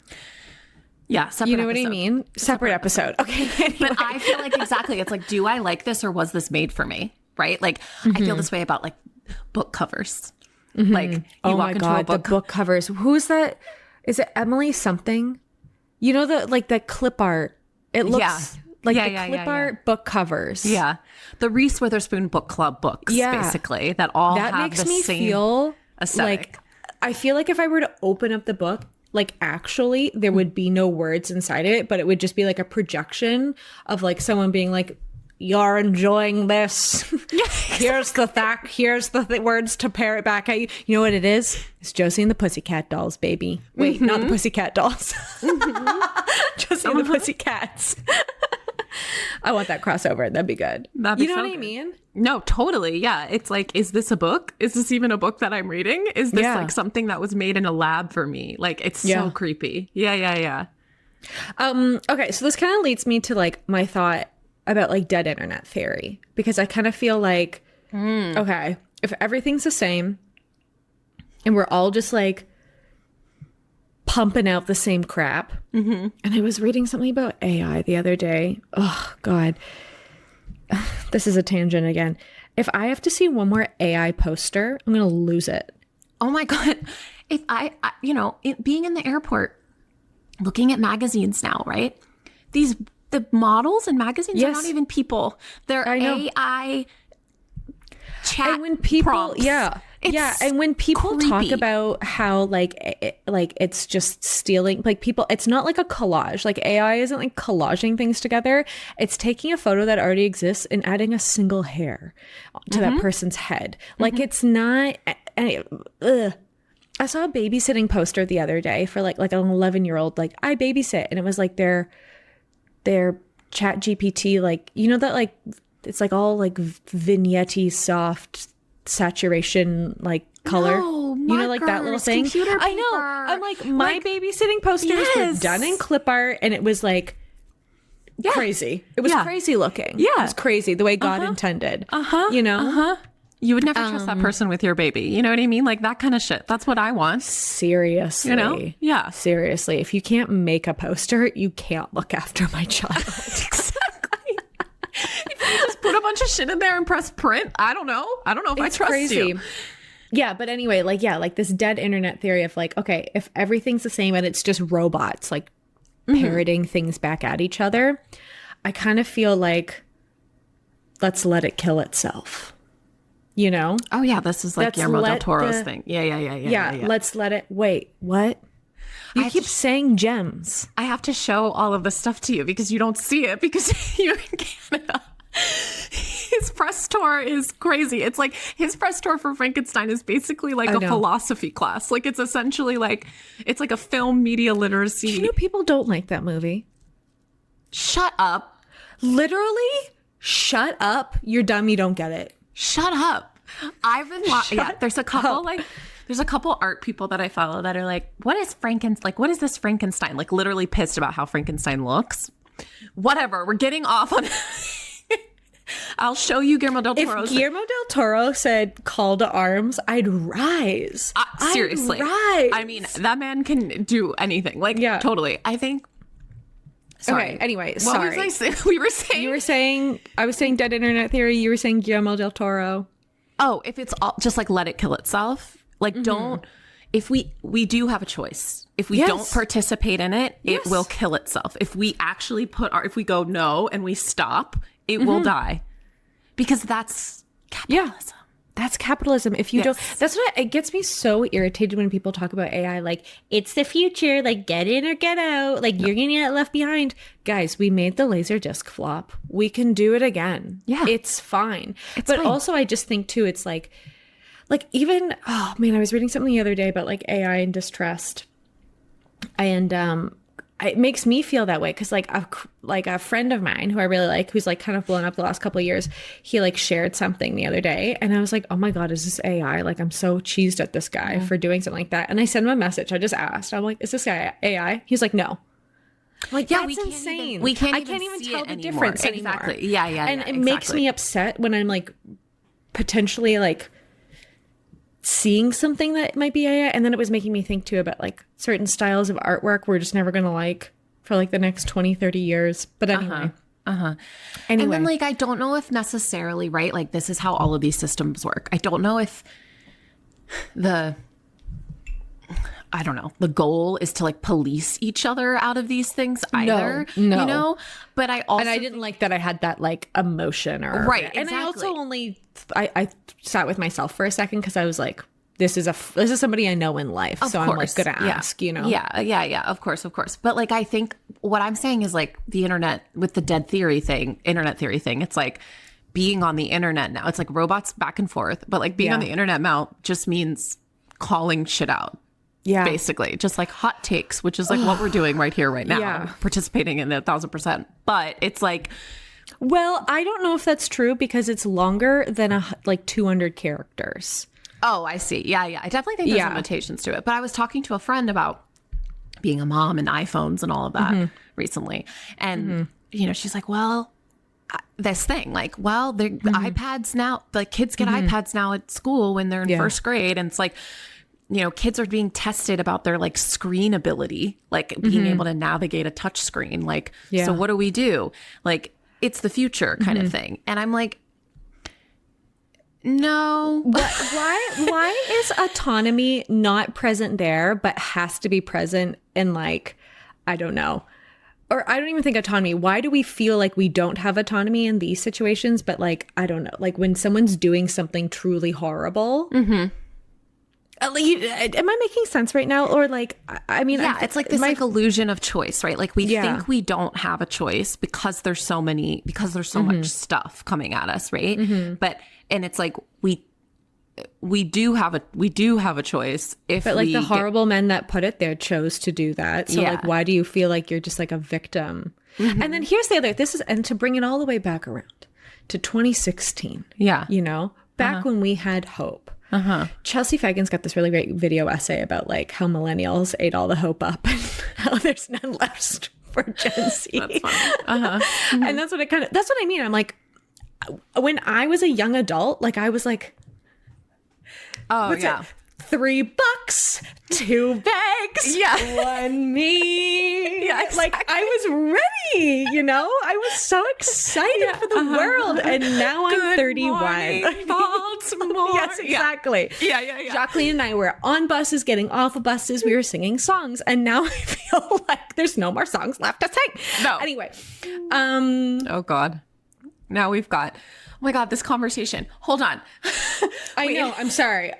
Yeah. Separate you know episode. What I mean? Separate episode. Okay. Anyway. But I feel like exactly. It's like, do I like this or was this made for me? Right? Like I feel this way about like book covers. Like you walk into a book. The book covers. Who's that? Is it Emily something? You know, the clip art. It looks like the clip art book covers. Yeah. The Reese Witherspoon book club books, basically, that have makes the me same feel aesthetic. Like, I feel like if I were to open up the book, like actually there would be no words inside it, but it would just be like a projection of like someone being like, you're enjoying this. Here's the words to pair it back at you. You know what it is? It's Josie and the Pussycat Dolls, baby. Wait, not the Pussycat Dolls. Josie and the Pussycats. I want that crossover. That'd be good. You know what I mean? No, totally. Yeah. It's like, is this a book? Is this even a book that I'm reading? Is this like something that was made in a lab for me? Like, it's so creepy. Yeah. Okay. So this kind of leads me to like my thought about like dead internet theory, because I kind of feel like, okay, if everything's the same and we're all just like pumping out the same crap. And I was reading something about AI the other day. Oh God, this is a tangent again. If I have to see one more AI poster, I'm going to lose it. Oh my God. If being in the airport, looking at magazines now, right? The models in magazines are not even people. They're AI chat and when people, prompts. And when people talk about how like it's just stealing, like people, it's not like a collage. Like AI isn't like collaging things together. It's taking a photo that already exists and adding a single hair to that person's head. Like it's not. I saw a babysitting poster the other day for like an 11-year-old. Like I babysit, and it was like their chat GPT, like, you know, that like it's like all like vignette soft saturation like color, you know, like that little thing. I know. I'm like, my babysitting posters were done in clip art, and it was like crazy. It was crazy looking. Yeah, it was crazy the way God intended. You know. You would never trust that person with your baby. You know what I mean? Like that kind of shit. That's what I want. Seriously. You know? Yeah. Seriously. If you can't make a poster, you can't look after my child. Exactly. If you just put a bunch of shit in there and press print, I don't know. I don't know if I trust you. Yeah, but anyway, like this dead internet theory of like, okay, if everything's the same and it's just robots like parroting things back at each other, I kind of feel like let's let it kill itself. You know? Oh, yeah. This is like Guillermo del Toro's thing. Yeah. Let's let it. Wait, what? You keep saying gems. I have to show all of this stuff to you because you don't see it because you're in Canada. His press tour is crazy. It's like his press tour for Frankenstein is basically like a philosophy class. Like it's essentially like, it's like a film media literacy. Do you know people don't like that movie? Shut up. Literally, shut up. You're dumb. You don't get it. Shut up. I've been there's a couple art people that I follow that are like, what is this Frankenstein? Like literally pissed about how Frankenstein looks. Whatever. We're getting off on I'll show you Guillermo del Toro. If Guillermo del Toro said call to arms, I'd rise. Seriously. I'd rise. I mean, that man can do anything. Like, totally. I think. Sorry. Okay, anyway, sorry. What was I saying? You were saying, I was saying dead internet theory. You were saying Guillermo del Toro. Oh, if it's all just like let it kill itself. Like don't, if we do have a choice. If we don't participate in it, it will kill itself. If we actually if we go no and we stop, it will die. Because that's capitalism. Yeah. That's capitalism. If you don't, that's what it gets me so irritated when people talk about AI. Like, it's the future. Like, get in or get out. Like, you're going to get left behind. Guys, we made the laser disc flop. We can do it again. Yeah. It's fine. But also, I just think, too, it's like even, oh man, I was reading something the other day about like AI and distrust. And it makes me feel that way because like a friend of mine who I really like, who's like kind of blown up the last couple of years, he like shared something the other day and I was like, oh my God, is this AI? Like I'm so cheesed at this guy for doing something like that. And I sent him a message. I just asked, I'm like, is this guy AI? He's like, no. I'm like, yeah, that's insane. I can't even tell the anymore. difference Exactly. anymore. Yeah. And it makes me upset when I'm like potentially like seeing something that might be AI, and then it was making me think too about like certain styles of artwork we're just never gonna like for like the next 20-30 years. But anyway. Anyway. And then like I don't know if necessarily, right, like this is how all of these systems work. I don't know if the goal is to like police each other out of these things either. No. You know? But I didn't like that I had that like emotion or exactly. And I also I sat with myself for a second because I was like, this is somebody I know in life. So I'm like gonna ask, you know? Yeah. Of course. But like I think what I'm saying is like the internet with the internet theory thing, it's like being on the internet now. It's like robots back and forth, but like being on the internet now just means calling shit out. Yeah. Basically, just like hot takes, which is like what we're doing right here, right now, participating in it 1,000%. But it's like, well, I don't know if that's true because it's longer than like 200 characters. Oh, I see. Yeah. I definitely think there's limitations to it. But I was talking to a friend about being a mom and iPhones and all of that recently. And, you know, she's like, well, this thing, like, well, the iPads now, like kids get iPads now at school when they're in first grade. And it's like, you know, kids are being tested about their like screen ability, like being able to navigate a touch screen. Like, so what do we do? Like, it's the future kind of thing. And I'm like, no. Why is autonomy not present there, but has to be present in like, I don't know. Or I don't even think autonomy. Why do we feel like we don't have autonomy in these situations? But like, I don't know, like when someone's doing something truly horrible, am I making sense right now? Or like, I mean, it's like this like illusion of choice, right? Like we think we don't have a choice because there's so much stuff coming at us, right? And it's like we do have a choice but like the horrible men that put it there chose to do that. So like, why do you feel like you're just like a victim? And then here's the other, and to bring it all the way back around to 2016. Yeah. You know, back when we had hope. Chelsea Fagan's got this really great video essay about like how millennials ate all the hope up and how there's none left for Gen Z. That's funny. And that's what I mean. I'm like, when I was a young adult, like I was like, Oh, what's yeah. it? $3, 2 bags, one me. Yeah, exactly. Like I was ready, you know? I was so excited for the world. And now I'm 31. Baltimore. Yes, exactly. Yeah. Jacqueline and I were on buses, getting off of buses. We were singing songs. And now I feel like there's no more songs left to sing. No. Anyway. Oh, God. Now we've got... Oh my God, this conversation. Hold on. I know. I'm sorry.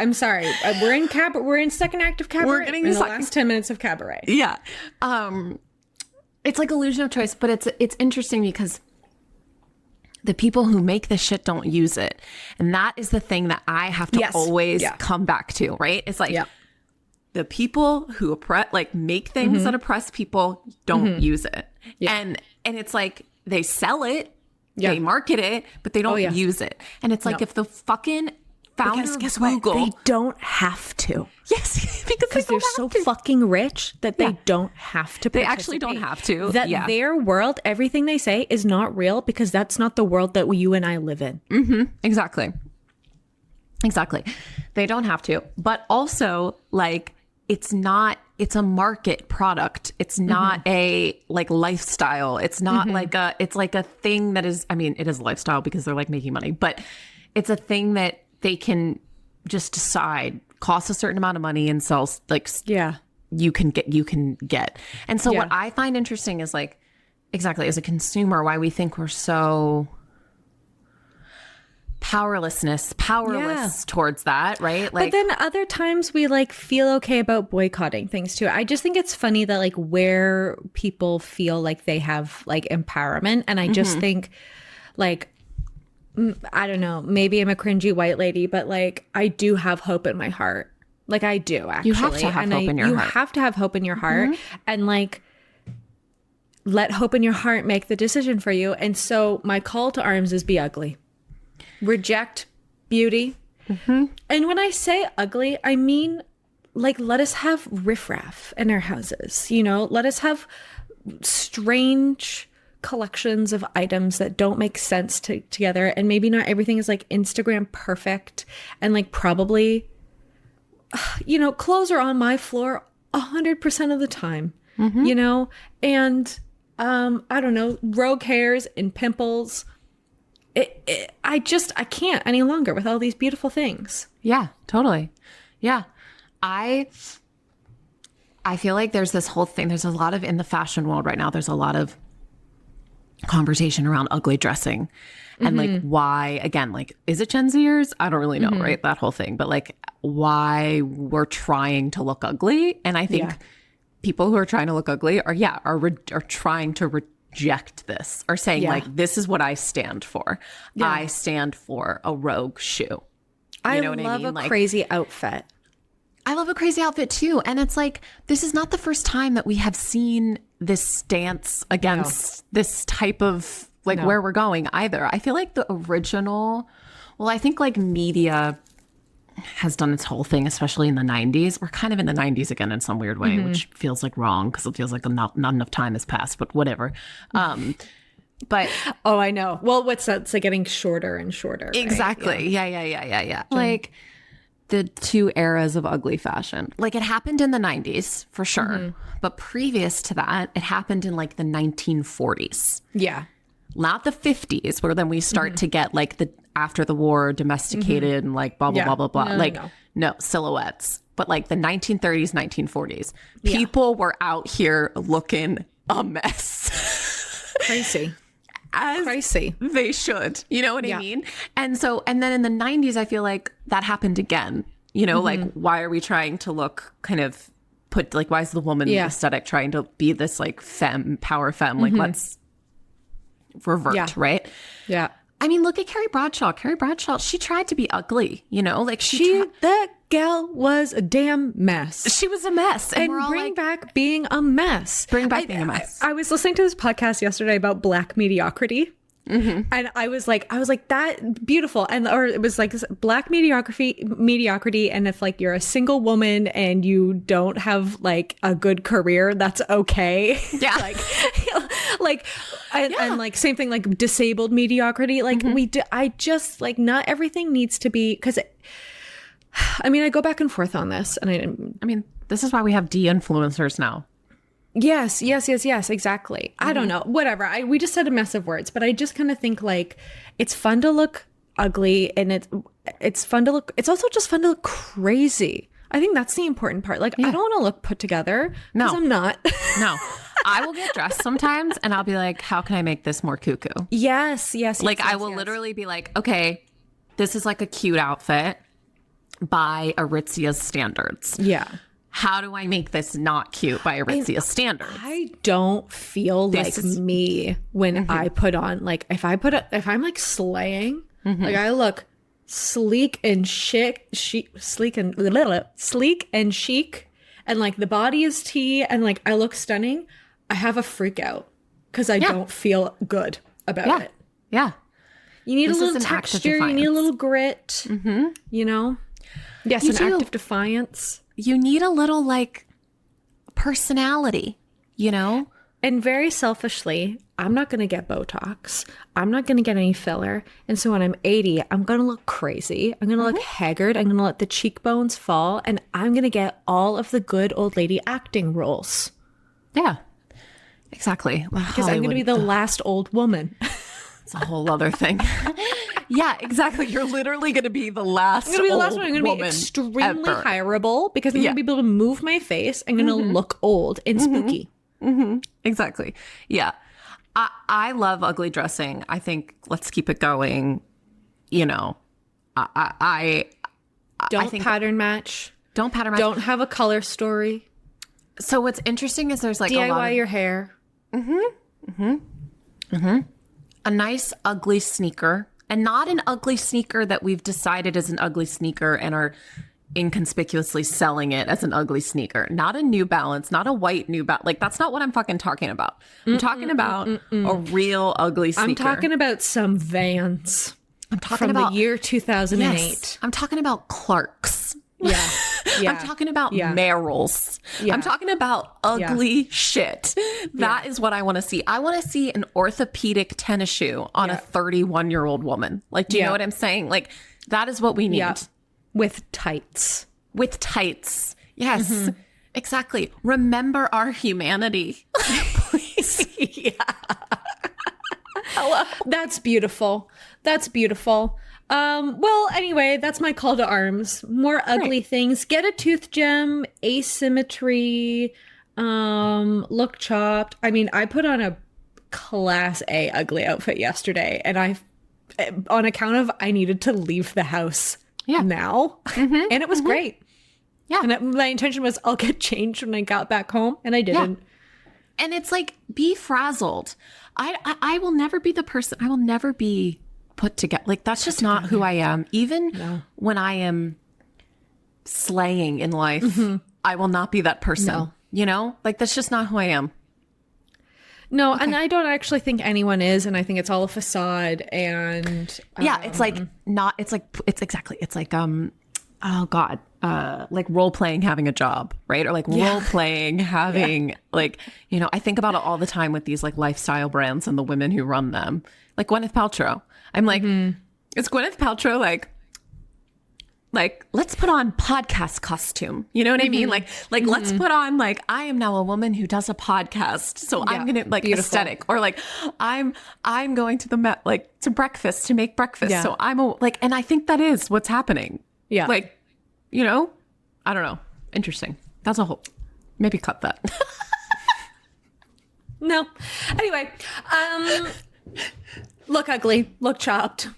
We're in Cabaret. We're in second act of Cabaret. We're getting in the last 10 minutes of Cabaret. Yeah. It's like illusion of choice, but it's interesting because the people who make this shit don't use it. And that is the thing that I have to always come back to, right? It's like the people who make things that oppress people don't use it. Yeah. And it's like they sell it. Yeah. They market it, but they don't use it. And it's like if the fucking founder of Google... They don't have to. Yes, because they're so fucking rich that they don't have to. They actually don't have to. That their world, everything they say is not real because that's not the world that you and I live in. Mm-hmm. Exactly. They don't have to. But also, like, it's a market product. It's not a like lifestyle. It's not it's like a thing that is, I mean, it is a lifestyle because they're like making money, but it's a thing that they can just decide costs a certain amount of money and sells you can get. And so what I find interesting is like, exactly as a consumer, why we think we're so powerless towards that, right? Like, but then other times we like feel okay about boycotting things too. I just think it's funny that like where people feel like they have like empowerment, and I just think like I don't know, maybe I'm a cringy white lady, but like I do have hope in my heart. Like I do actually. You have to have hope in your heart. You have to have hope in your heart, and like let hope in your heart make the decision for you. And so my call to arms is be ugly. Reject beauty. And when I say ugly, I mean like let us have riffraff in our houses, you know, let us have strange collections of items that don't make sense together, and maybe not everything is like Instagram perfect, and like probably, you know, clothes are on my floor 100% of the time, you know, and I don't know, rogue hairs and pimples. I can't any longer with all these beautiful things. Yeah, totally. Yeah. I feel like there's this whole thing. There's a lot of, in the fashion world right now, there's a lot of conversation around ugly dressing and like why, again, like, is it Gen Zers? I don't really know, right? That whole thing. But like why we're trying to look ugly. And I think people who are trying to look ugly are trying to reject this, or saying like, this is what I stand for. I stand for a rogue shoe. You know what I mean? Like, crazy outfit. I love a crazy outfit too. And it's like, this is not the first time that we have seen this stance against this type of like where we're going either. I feel like the original, I think like media has done its whole thing, especially in the 90s. We're kind of in the 90s again in some weird way, which feels like wrong because it feels like not enough time has passed, but whatever. But oh, I know. Well, what's that? It's like getting shorter and shorter. Exactly. Right? Yeah. Like the two eras of ugly fashion. Like it happened in the 90s for sure. But previous to that, it happened in like the 1940s. Yeah. Not the 50s, where then we start to get like the after the war domesticated and like blah, blah, blah, blah, blah. No, silhouettes. But like the 1930s, 1940s, people were out here looking a mess. Crazy. Crazy. They should. You know what I mean? And so, and then in the 90s, I feel like that happened again. You know, like, why are we trying to look kind of why is the woman aesthetic trying to be this like power femme? Like, let's revert, right? Yeah. I mean, look at Carrie Bradshaw. Carrie Bradshaw, she tried to be ugly, you know, like that gal was a damn mess. She was a mess. And we're all bring like, back being a mess. Bring back being a mess. I was listening to this podcast yesterday about Black mediocrity. And I was like, that beautiful. Or it was like Black mediocrity. And if like you're a single woman and you don't have like a good career, that's okay. Yeah. And like same thing, like disabled mediocrity. Like I just like, not everything needs to be, because I mean, I go back and forth on this, and I mean, this is why we have de-influencers now. Yes, exactly. I don't know, whatever. We just said a mess of words, but I just kind of think like it's fun to look ugly, and it's fun to look. It's also just fun to look crazy. I think that's the important part. Like, I don't want to look put together because I'm not. No. I will get dressed sometimes and I'll be like, how can I make this more cuckoo? Yes. Like, I will literally be like, okay, this is like a cute outfit by Aritzia's standards. Yeah. How do I make this not cute by Aritzia's standards? I don't feel me when I put on, like, if I'm like slaying, like I look sleek and chic, sleek and chic, and like the body is tea, and like I look stunning. I have a freak out because I don't feel good about it. Yeah. You need a little texture. You need a little grit. You know? Yes, an act of defiance. You need a little like personality, you know? And very selfishly, I'm not going to get Botox. I'm not going to get any filler. And so when I'm 80, I'm going to look crazy. I'm going to look haggard. I'm going to let the cheekbones fall. And I'm going to get all of the good old lady acting roles. Yeah, exactly. Because I'm going to be the last old woman. It's a whole other thing. Yeah, exactly. You're literally going to be the last one. I'm going to be extremely hireable because I'm going to be able to move my face. I'm going to look old and spooky. Exactly. Yeah. I love ugly dressing. I think let's keep it going. You know, I think pattern match. Don't pattern match. Don't have a color story. So what's interesting is there's like DIY a lot of your hair. A nice ugly sneaker, and not an ugly sneaker that we've decided is an ugly sneaker and are inconspicuously selling it as an ugly sneaker. Not a New Balance, not a white New Balance. Like, that's not what I'm fucking talking about. I'm talking about a real ugly sneaker. I'm talking about some Vans. I'm talking about the year 2008. Yes. I'm talking about Clarks. Yeah. I'm talking about Merrells. I'm talking about ugly shit. That is what I want to see. I want to see an orthopedic tennis shoe on a 31-year-old woman. Like, do you know what I'm saying? Like, that is what we need. Yeah. With tights. Yes, exactly. Remember our humanity. Please. Hello. That's beautiful. Well, anyway, that's my call to arms. More ugly things. Get a tooth gem, asymmetry, look chopped. I mean, I put on a class A ugly outfit yesterday, and on account of I needed to leave the house now, and it was great. Yeah. And my intention was I'll get changed when I got back home, and I didn't. Yeah. And it's like, be frazzled. I will never be the person. I will never be put together. Like, that's just not who I am. Even when I am slaying in life, I will not be that person. No. You know, like, that's just not who I am. No, and I don't actually think anyone is, and I think it's all a facade. And it's like not. It's like oh God, like role playing having a job, right? Or like role playing having like, you know, I think about it all the time with these like lifestyle brands and the women who run them, like Gwyneth Paltrow. I'm like, is Gwyneth Paltrow like, let's put on podcast costume. You know what I mean? Like let's put on like, I am now a woman who does a podcast. So I'm going to like aesthetic, or like, I'm going to the Met, like to breakfast to make breakfast. Yeah. So I'm and I think that is what's happening. Yeah. Like, you know, I don't know. Interesting. That's a whole, maybe cut that. No. Anyway, look ugly, look chopped.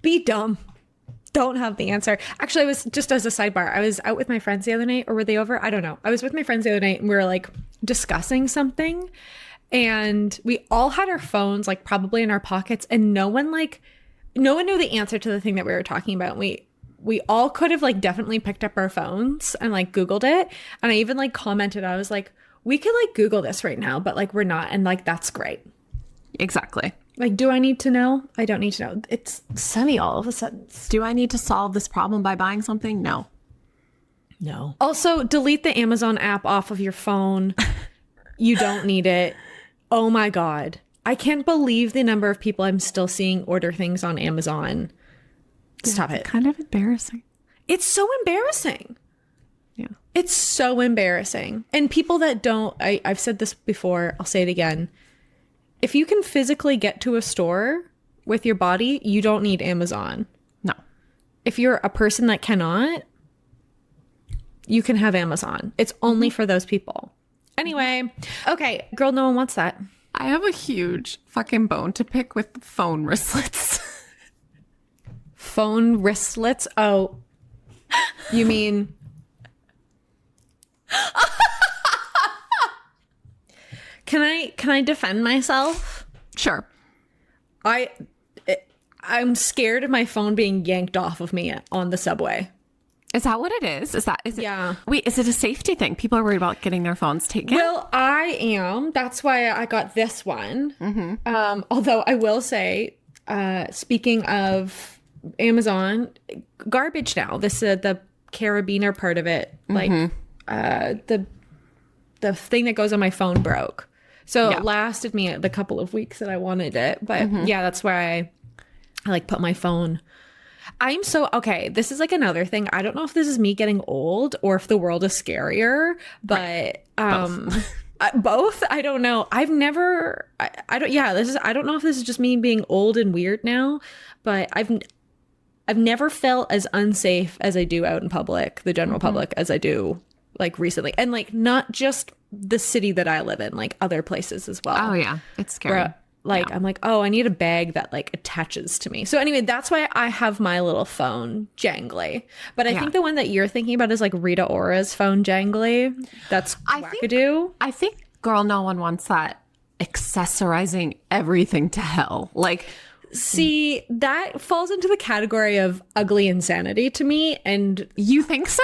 Be dumb. Don't have the answer. Actually, I was, just as a sidebar, I was out with my friends the other night, or were they over? I don't know. I was with my friends the other night, and we were like discussing something, and we all had our phones like probably in our pockets, and no one knew the answer to the thing that we were talking about. We all could have like definitely picked up our phones and like Googled it. And I even like commented, I was like, we could like Google this right now, but like we're not. And like, that's great. Exactly. Like, do I need to know? I don't need to know. It's sunny all of a sudden. Do I need to solve this problem by buying something? No. Also, delete the Amazon app off of your phone. You don't need it. Oh my God. I can't believe the number of people I'm still seeing order things on Amazon. Stop it. Kind of embarrassing. It's so embarrassing. Yeah. It's so embarrassing. And people that don't, I've said this before, I'll say it again. If you can physically get to a store with your body, you don't need Amazon. No. If you're a person that cannot, you can have Amazon. It's only for those people. Anyway, okay, girl, no one wants that. I have a huge fucking bone to pick with phone wristlets. Phone wristlets? Oh, you mean... Can I defend myself? Sure. I'm scared of my phone being yanked off of me on the subway. Is that what it is? Is it? Yeah. Wait, is it a safety thing? People are worried about getting their phones taken? Well, I am. That's why I got this one. Mm-hmm. Although I will say, speaking of Amazon, garbage now. This the carabiner part of it, like the thing that goes on my phone broke. So it lasted me the couple of weeks that I wanted it. But yeah, that's why I like put my phone. I'm so, okay, this is like another thing. I don't know if this is me getting old or if the world is scarier, but both. I don't know. I've never, I don't know if this is just me being old and weird now, but I've never felt as unsafe as I do out in public, the general public, as I do like recently. And like not just the city that I live in, like other places as well. Oh yeah, it's scary. I'm like, oh, I need a bag that like attaches to me. So anyway, that's why I have my little phone jangly. But I think the one that you're thinking about is like Rita Ora's phone jangly. That's wackadoo. I think, girl, no one wants that accessorizing everything to hell. Like, see, that falls into the category of ugly insanity to me. And you think so?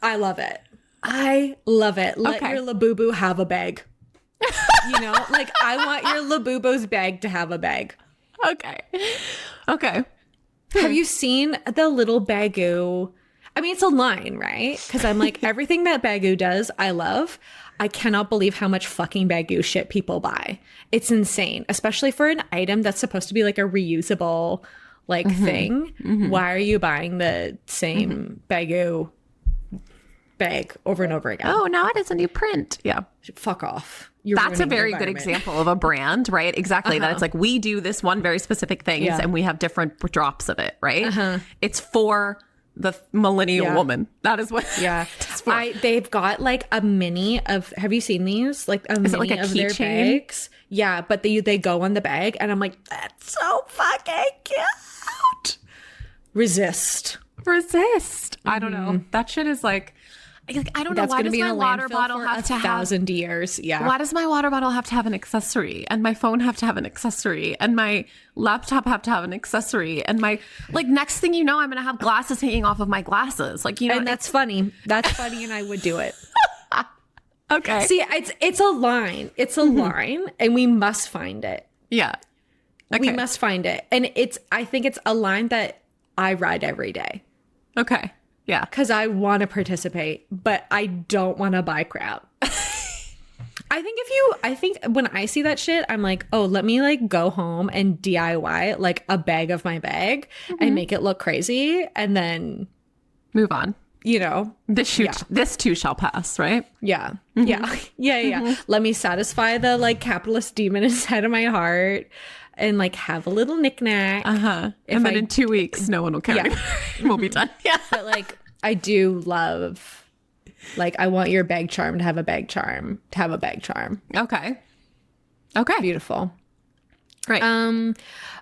I love it. I love it. Let your Labubu have a bag. You know, like I want your Labubu's bag to have a bag. Okay. Have you seen the little Bagoo? I mean, it's a line, right? Because I'm like, everything that Bagoo does, I love. I cannot believe how much fucking Bagoo shit people buy. It's insane, especially for an item that's supposed to be like a reusable like thing. Why are you buying the same Bagoo bag over and over again? Oh, now it is a new print. Yeah. Fuck off. That's a very good example of a brand, right? Exactly. That it's like, we do this one very specific thing and we have different drops of it, right? It's for the millennial woman. That is what. Yeah. They've got like a mini of, have you seen these? Like a mini of their bags. Yeah. But they go on the bag and I'm like, that's so fucking cute. Resist. I don't know. That shit is like, I don't know, why does my water bottle have to have 1,000 years? Yeah. Why does my water bottle have to have an accessory, and my phone have to have an accessory, and my laptop have to have an accessory, and my like next thing you know, I'm gonna have glasses hanging off of my glasses, like, you know. And that's funny, and I would do it. Okay. See, it's a line. It's a line, and we must find it. Yeah. Okay. We must find it, and I think it's a line that I ride every day. Okay. Yeah. Because I want to participate, but I don't want to buy crap. I think when I see that shit, I'm like, oh, let me like go home and DIY like a bag of my bag and make it look crazy and then move on. You know, this too shall pass, right? Yeah. Yeah. Let me satisfy the like capitalist demon inside of my heart and like have a little knickknack. And then in 2 weeks, no one will care anymore. We'll be done. Yeah. But like, I do love, like, I want your bag charm to have a bag charm, Okay. Beautiful. Great.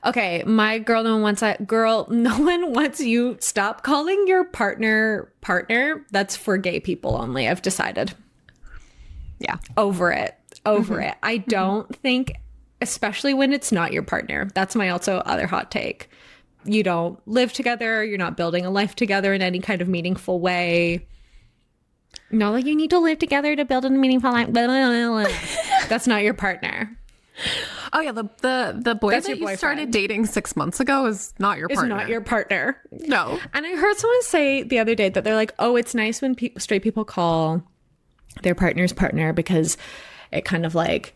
Okay. My girl, no one wants that. Girl, no one wants you. Stop calling your partner. That's for gay people only. I've decided. Yeah. Over it. I don't think, especially when it's not your partner. That's my also other hot take. You don't live together. You're not building a life together in any kind of meaningful way. Not like you need to live together to build a meaningful life. That's not your partner. Oh yeah, the boy that you started dating 6 months ago is not your partner. Is not your partner. No. And I heard someone say the other day that they're like, oh, it's nice when straight people call their partner's partner because it kind of like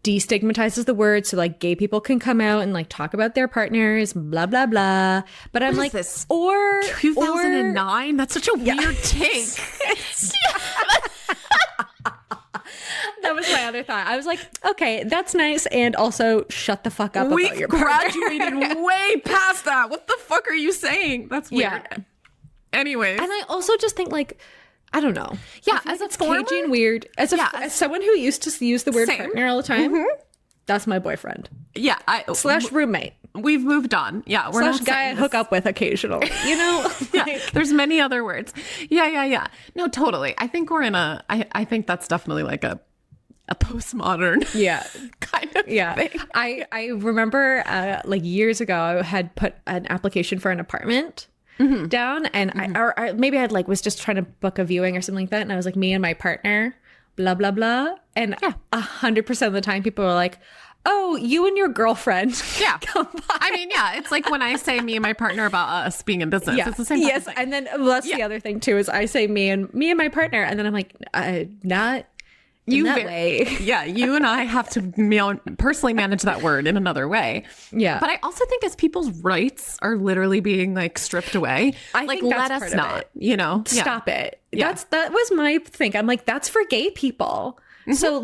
destigmatizes the word so like gay people can come out and like talk about their partners, blah blah blah. But I'm like, this? or 2009? That's such a weird take. That was my other thought. I was like, okay, that's nice, and also shut the fuck up about your partner. We graduated way past that. What the fuck are you saying? That's weird. Yeah. Anyways, and I also just think like, I don't know. Yeah, as it's former, cagey and weird. As someone who used to use the word partner all the time, that's my boyfriend. Yeah, / roommate. We've moved on. Yeah, we're not guy I hook up with occasionally. You know, yeah. There's many other words. Yeah. No, totally. I think we're in a. I think that's definitely like a postmodern. Yeah, kind of. Yeah, thing. I remember like years ago, I had put an application for an apartment. Down and I maybe I was just trying to book a viewing or something like that, and I was like, me and my partner, blah blah blah, and 100% of the time people were like, oh, you and your girlfriend, come by. I mean, yeah, it's like when I say me and my partner about us being in business, it's the same thing. And then that's the other thing too, is I say me and my partner, and then I'm like, not in that way. Yeah, you and I have to personally manage that word in another way. Yeah. But I also think as people's rights are literally being like stripped away, I think let us not, you know, stop it. Yeah. That was my thing. I'm like, that's for gay people. So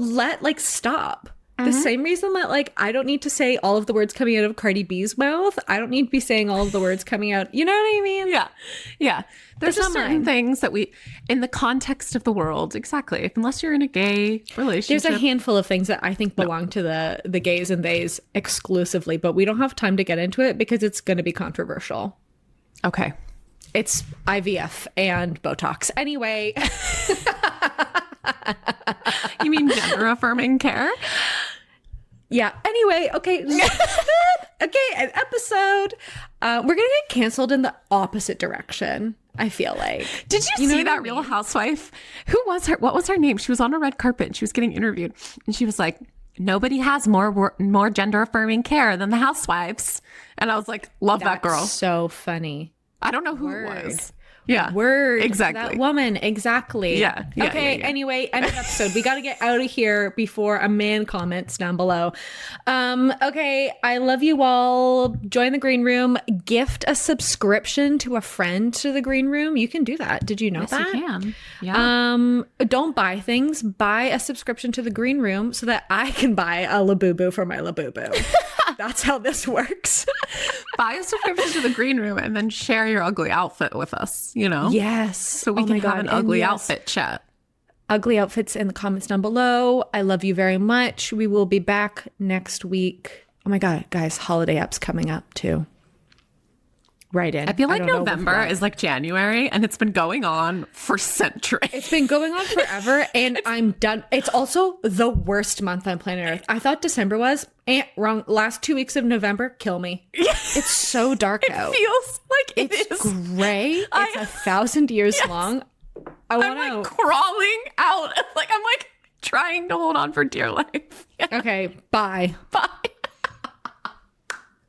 stop. The same reason that like I don't need to say all of the words coming out of Cardi B's mouth. I don't need to be saying all of the words coming out. You know what I mean? Yeah. There's just certain things that we, in the context of the world, exactly. Unless you're in a gay relationship, there's a handful of things that I think belong to the gays and theys exclusively, but we don't have time to get into it because it's going to be controversial. Okay. It's IVF and Botox. Anyway. You mean gender affirming care? Yeah. Anyway, okay. Okay, an episode. We're gonna get canceled in the opposite direction, I feel like. Did you see that Real Housewife? Who was her? What was her name? She was on a red carpet and she was getting interviewed, and she was like, "Nobody has more gender affirming care than the housewives." And I was like, "Love that girl." So funny. I don't know who it was. Yeah. Word. Exactly. That woman. Exactly. Yeah. Okay. Anyway, end of episode. We got to get out of here before a man comments down below. Okay. I love you all. Join the Green Room. Gift a subscription to a friend to the Green Room. You can do that. Did you know that? You can. Yeah. Don't buy things. Buy a subscription to the Green Room so that I can buy a Labubu for my Labubu. That's how this works. Buy a subscription to the Green Room and then share your ugly outfit with us, you know? Yes. So we can have an ugly outfit chat. Ugly outfits in the comments down below. I love you very much. We will be back next week. Oh my God, guys, holiday apps coming up too. Right in. I feel like November is like January and it's been going on for centuries. It's been going on forever and I'm done. It's also the worst month on planet Earth. I thought December was wrong. Last 2 weeks of November, kill me. It's so dark out. It feels like it's gray. It's 1,000 years long. I'm like crawling out. I'm like trying to hold on for dear life. Okay, bye. Bye.